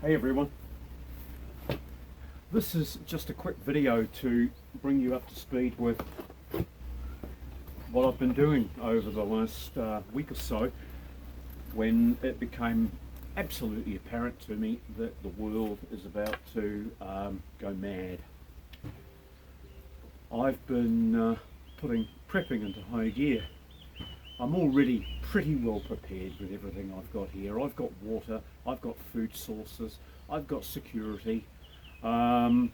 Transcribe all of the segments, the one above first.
Hey everyone, this is just a quick video to bring you up to speed with what I've been doing over the last week or so, when it became absolutely apparent to me that the world is about to go mad. I've been prepping into high gear. I'm already pretty well prepared with everything I've got here. I've got water, I've got food sources, I've got security, but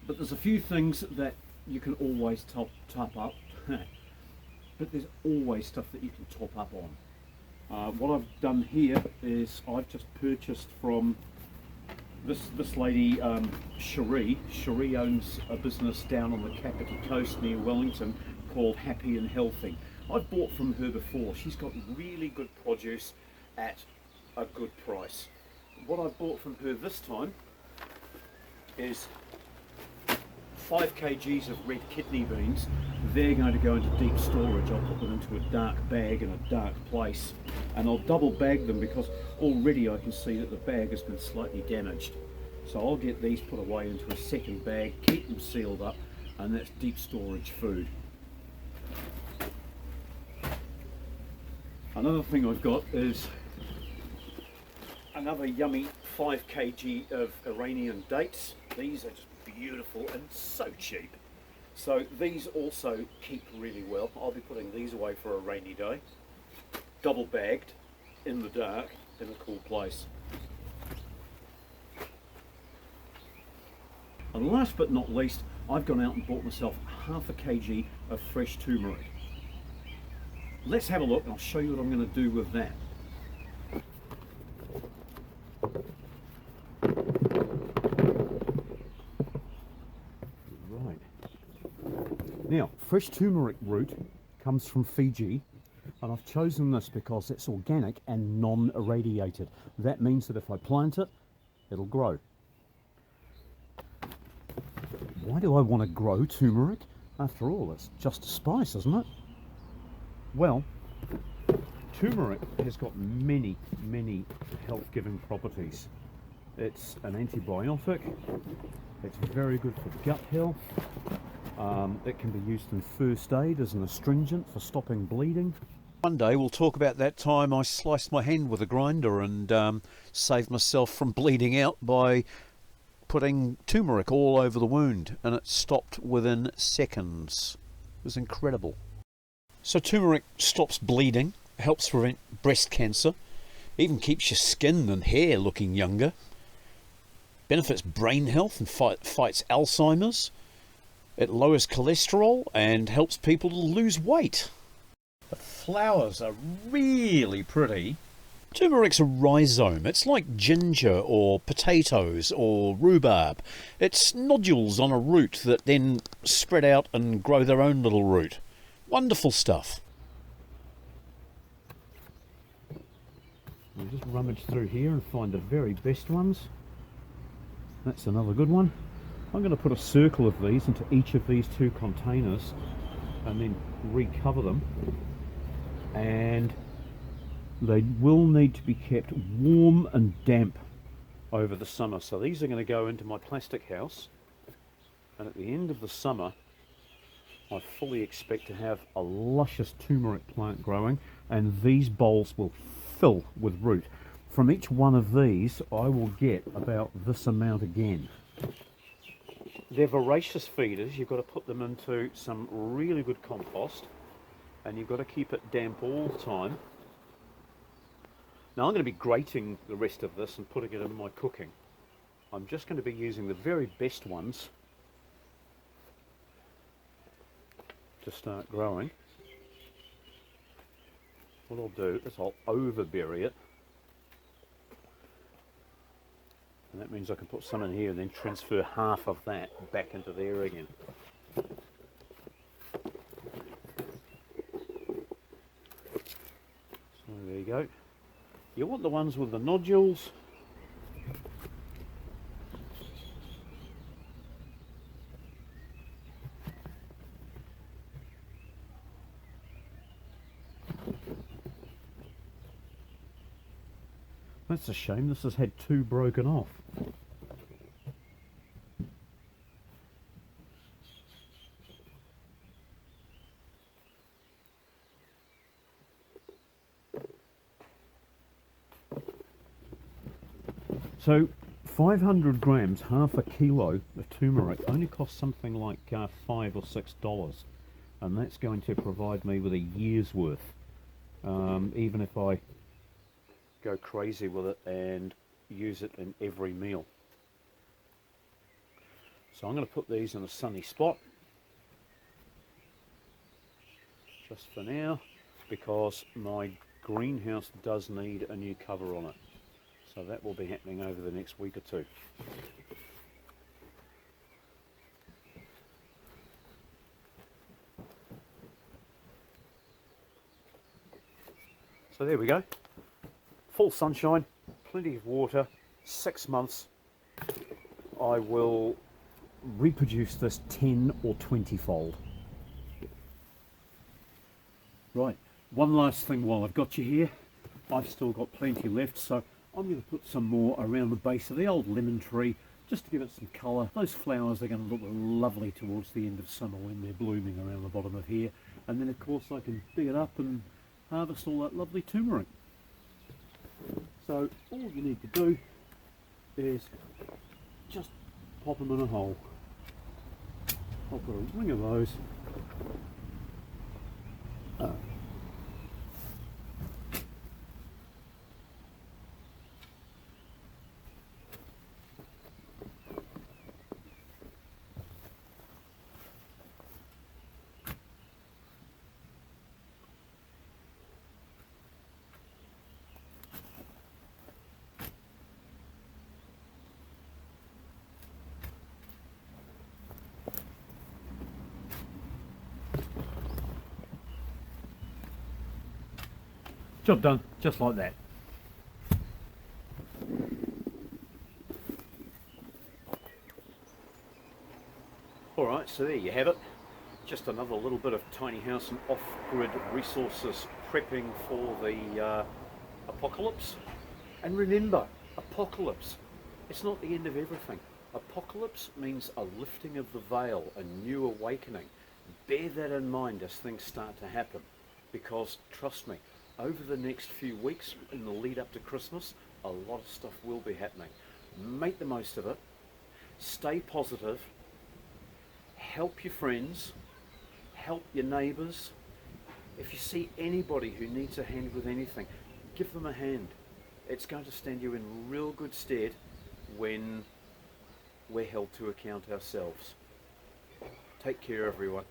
there's a few things that you can always top up, but there's always stuff that you can top up on. What I've done here is I've just purchased from this lady, Cherie. Cherie owns a business down on the Kapiti Coast near Wellington called Happy and Healthy. I've bought from her before. She's got really good produce at a good price. What I've bought from her this time is 5 kgs of red kidney beans. They're going to go into deep storage. I'll put them into a dark bag in a dark place, and I'll double bag them because already I can see that the bag has been slightly damaged. So I'll get these put away into a second bag, keep them sealed up, and that's deep storage food. Another thing I've got is another yummy 5 kg of Iranian dates. These are just beautiful and so cheap. So these also keep really well. I'll be putting these away for a rainy day, double bagged in the dark in a cool place. And last but not least, I've gone out and bought myself half a kg of fresh turmeric. Let's have a look and I'll show you what I'm going to do with that. Right. Now, fresh turmeric root comes from Fiji, and I've chosen this because it's organic and non-irradiated. That means that if I plant it, it'll grow. Why do I want to grow turmeric? After all, it's just a spice, isn't it? Well, turmeric has got many health-giving properties. It's an antibiotic, it's very good for gut health, it can be used in first aid as an astringent for stopping bleeding. One day we'll talk about that time I sliced my hand with a grinder and saved myself from bleeding out by putting turmeric all over the wound, and it stopped within seconds. It was incredible. So turmeric stops bleeding, helps prevent breast cancer, even keeps your skin and hair looking younger, benefits brain health and fights Alzheimer's. It lowers cholesterol and helps people to lose weight. The flowers are really pretty. Turmeric's a rhizome. It's like ginger or potatoes or rhubarb. It's nodules on a root that then spread out and grow their own little root. Wonderful stuff. We'll just rummage through here and find the very best ones. That's another good one. I'm going to put a circle of these into each of these 2 containers and then recover them. And they will need to be kept warm and damp over the summer. So these are going to go into my plastic house, and at the end of the summer I fully expect to have a luscious turmeric plant growing, and these bowls will fill with root. From each one of these I will get about this amount again. They're voracious feeders. You've got to put them into some really good compost, and you've got to keep it damp all the time. Now I'm going to be grating the rest of this and putting it in my cooking. I'm just going to be using the very best ones to start growing. What I'll do is I'll overbury it, and that means I can put some in here and then transfer half of that back into there again. So there you go. You want the ones with the nodules. That's a shame, this has had 2 broken off. So 500 grams, half a kilo of turmeric only costs something like $5 or $6, and that's going to provide me with a year's worth, even if I go crazy with it and use it in every meal. So I'm going to put these in a sunny spot just for now, because my greenhouse does need a new cover on it. So that will be happening over the next week or two. So there we go. Full sunshine, plenty of water, 6 months. I will reproduce this 10 or 20 fold. Right, one last thing while I've got you here. I've still got plenty left, so I'm going to put some more around the base of the old lemon tree just to give it some colour. Those flowers are going to look lovely towards the end of summer when they're blooming around the bottom of here. And then of course I can dig it up and harvest all that lovely turmeric. So all you need to do is just pop them in a hole. I'll put a ring of those. Job done, just like that. Alright, so there you have it. Just another little bit of tiny house and off-grid resources prepping for the apocalypse. And remember, apocalypse, it's not the end of everything. Apocalypse means a lifting of the veil, a new awakening. Bear that in mind as things start to happen, because trust me, over the next few weeks in the lead up to Christmas, a lot of stuff will be happening. Make the most of it, stay positive, help your friends, help your neighbours. If you see anybody who needs a hand with anything, give them a hand. It's going to stand you in real good stead when we're held to account ourselves. Take care, everyone.